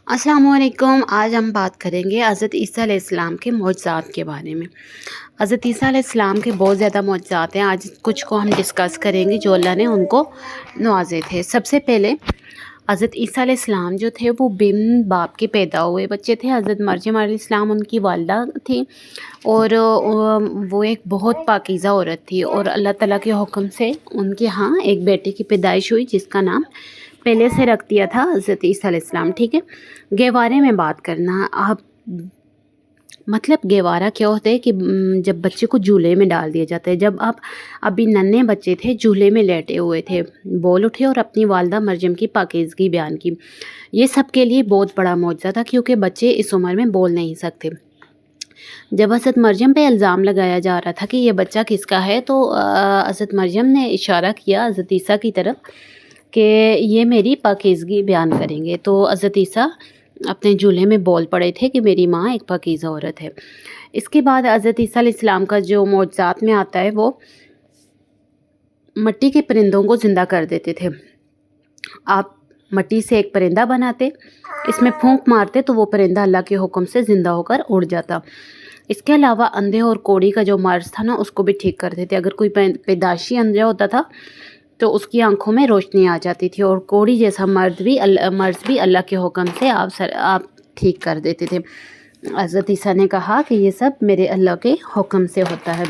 अस्सलाम वालेकुम। आज हम बात करेंगे हज़रत ईसा अलैहिस्सलाम के मौजज़ात के बारे में। हज़रत ईसा अलैहिस्सलाम के बहुत ज़्यादा मौजज़ात हैं। आज कुछ को हम डिस्कस करेंगे जो अल्लाह ने उनको नवाजे थे। सबसे पहले हज़रत ईसा अलैहिस्सलाम जो थे वो बिन बाप के पैदा हुए बच्चे थे। हज़रत मरियम अलैहिस्सलाम उनकी वालिदा थी और वो एक बहुत पाकीज़ा औरत थी और अल्लाह ताला के हुक्म से उनके यहाँ एक बेटे की पैदाइश हुई जिसका नाम पहले से रख दिया था हज़रत ईसा अलैहिस्सलाम। ठीक है, गेवारे में बात करना। आप मतलब गेवारा क्या होता है कि जब बच्चे को झूले में डाल दिया जाता है। जब आप अभी नन्हे बच्चे थे, झूले में लेटे हुए थे, बोल उठे और अपनी वालिदा मरियम की पाकीज़गी बयान की। ये सबके लिए बहुत बड़ा मौजज़ा था क्योंकि बच्चे इस उम्र में बोल नहीं सकते। जब हज़रत मरियम पे इल्ज़ाम लगाया जा रहा था कि ये बच्चा किसका है, तो हज़रत मरियम ने इशारा किया हज़रत ईसा की तरफ कि ये मेरी पाकीज़गी बयान करेंगे। तो हज़रत ईसा अपने झूले में बोल पड़े थे कि मेरी माँ एक पाकीज़ा औरत है। इसके बाद हज़रत ईसा अलैहिस्सलाम का जो मौजज़ात में आता है वो मिट्टी के परिंदों को ज़िंदा कर देते थे। आप मिट्टी से एक परिंदा बनाते, इसमें फूंक मारते तो वो परिंदा अल्लाह के हुक्म से ज़िंदा होकर उड़ जाता। इसके अलावा अंधे और कोढ़ी का जो मर्ज़ था ना, उसको भी ठीक कर देते। अगर कोई पैदाशी अंधा होता था तो उसकी आंखों में रोशनी आ जाती थी और कोढ़ी जैसा मर्ज़ भी अल्लाह के हुक्म से आप ठीक कर देते थे। हज़रत ईसा ने कहा कि ये सब मेरे अल्लाह के हुक्म से होता है।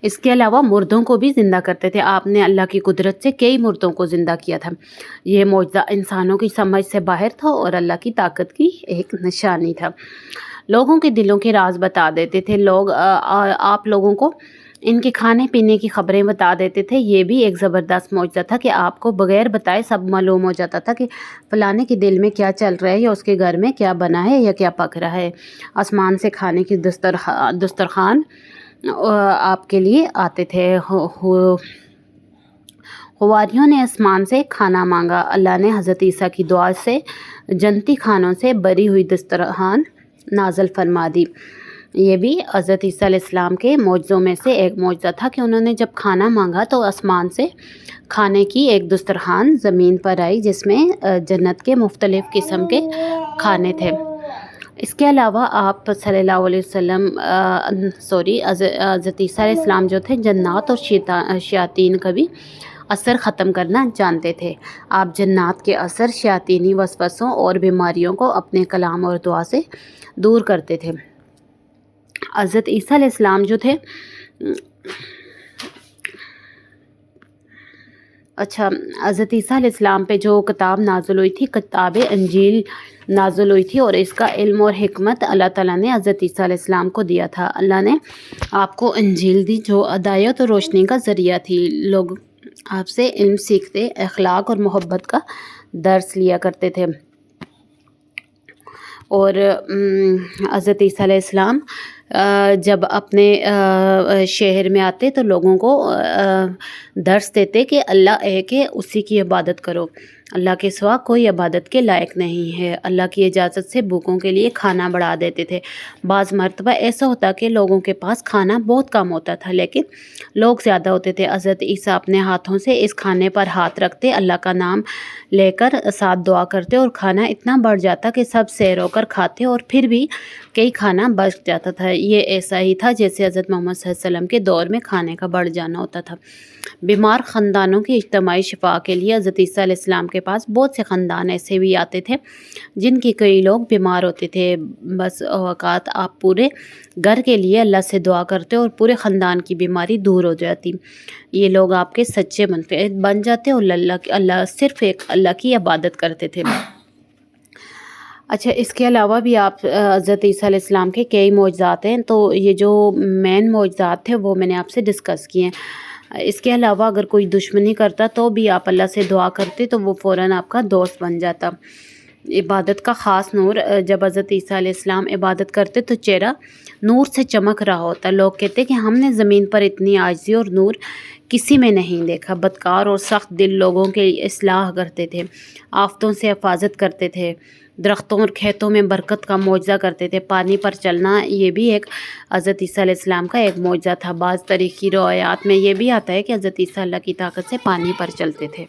इसके अलावा मुर्दों को भी ज़िंदा करते थे। आपने अल्लाह की कुदरत से कई मुर्दों को ज़िंदा किया था। ये मौजज़ा इंसानों की समझ से बाहर था और अल्लाह की ताकत की एक निशानी था। लोगों के दिलों के राज बता देते थे। आप लोगों को इनके खाने पीने की खबरें बता देते थे। ये भी एक ज़बरदस्त मौजज़ा था कि आपको बग़ैर बताए सब मालूम हो जाता था कि फ़लाने के दिल में क्या चल रहा है या उसके घर में क्या बना है या क्या पक रहा है। आसमान से खाने की दस्तरखान आपके लिए आते थे। हुवारियों ने आसमान से खाना मांगा। अल्लाह ने हज़रत ईसा की दुआ से जन्नती खानों से भरी हुई दस्तरखान नाज़िल फरमा दी। ये भी हज़रत ईसा अलैहिस्सलाम के मौजज़ों में से एक मौजज़ा था कि उन्होंने जब खाना मांगा तो आसमान से खाने की एक दस्तरखान ज़मीन पर आई जिसमें जन्नत के मुख्तलिफ़ किस्म के खाने थे। इसके अलावा आप सल्लल्लाहु अलैहि वसल्लम हज़रत ईसा अलैहिस्सलाम जो थे जन्नात और शयातीन का भी असर ख़त्म करना जानते थे। आप जन्नात के असर, शयातीनी वसवसों और बीमारियों को अपने कलाम और दुआ से दूर करते थे। हज़रत ईसा अलैहिस्सलाम जो थे हज़रत ईसा अलैहिस्सलाम पे जो किताब नाज़िल हुई थी, किताब इंजील नाज़िल हुई थी और इसका इल्म और हिकमत अल्लाह ताला ने हज़रत ईसा अलैहिस्सलाम को दिया था। अल्लाह ने आपको इंजील दी जो हिदायत और रोशनी का ज़रिया थी। लोग आपसे इल्म सीखते, अखलाक और मोहब्बत का दर्स लिया करते थे। और हज़रत ईसा अलैहिस्सलाम जब अपने शहर में आते तो लोगों को दर्स देते कि अल्लाह एक है, उसी की इबादत करो। अल्लाह के सिवा कोई इबादत के लायक नहीं है। अल्लाह की इजाज़त से भूखों के लिए खाना बढ़ा देते थे। बाज़ मरतबा ऐसा होता कि लोगों के पास खाना बहुत कम होता था लेकिन लोग ज़्यादा होते थे। हज़रत ईसा अपने हाथों से इस खाने पर हाथ रखते, अल्लाह का नाम लेकर साथ दुआ करते और खाना इतना बढ़ जाता कि सब सैर होकर खाते और फिर भी कई खाना बच जाता था। ये ऐसा ही था जैसे हज़रत मोहम्मद सल्लल्लाहु अलैहि वसल्लम के दौर में खाने का बढ़ जाना होता था। बीमार ख़ानदानों की इज्तिमाई शिफा के लिए हज़रत ईसा अलैहिस्सलाम के पास बहुत से ख़ानदान ऐसे भी आते थे जिनके कई लोग बीमार होते थे। बस औक़ात आप पूरे घर के लिए अल्लाह से दुआ करते और पूरे ख़ानदान की बीमारी दूर हो जाती। ये लोग आपके सच्चे बन जाते और सिर्फ़ एक अल्लाह की इबादत करते थे। इसके अलावा भी आप हज़रत ईसा अलैहिस्सलाम के कई मौजज़ात हैं, तो ये जो मेन मौजज़ात थे वो मैंने आपसे डिस्कस किए हैं। इसके अलावा अगर कोई दुश्मनी करता तो भी आप अल्लाह से दुआ करते तो वो फ़ौरन आपका दोस्त बन जाता। इबादत का ख़ास नूर, जब हज़रत ईसा अलैहिस्सलाम इबादत करते तो चेहरा नूर से चमक रहा होता। लोग कहते कि हमने ज़मीन पर इतनी आजिज़ी और नूर किसी में नहीं देखा। बदकार और सख्त दिल लोगों के इस्लाह करते थे, आफ़तों से हिफाजत करते थे, दरख्तों और खेतों में बरकत का मौजज़ा करते थे। पानी पर चलना ये भी एक हज़रत ईसा अलैहिस्सलाम का एक मौजज़ा था। बाज़ तारीख़ी रवायात में ये भी आता है कि हज़रत ईसा अल्लाह की ताकत से पानी पर चलते थे।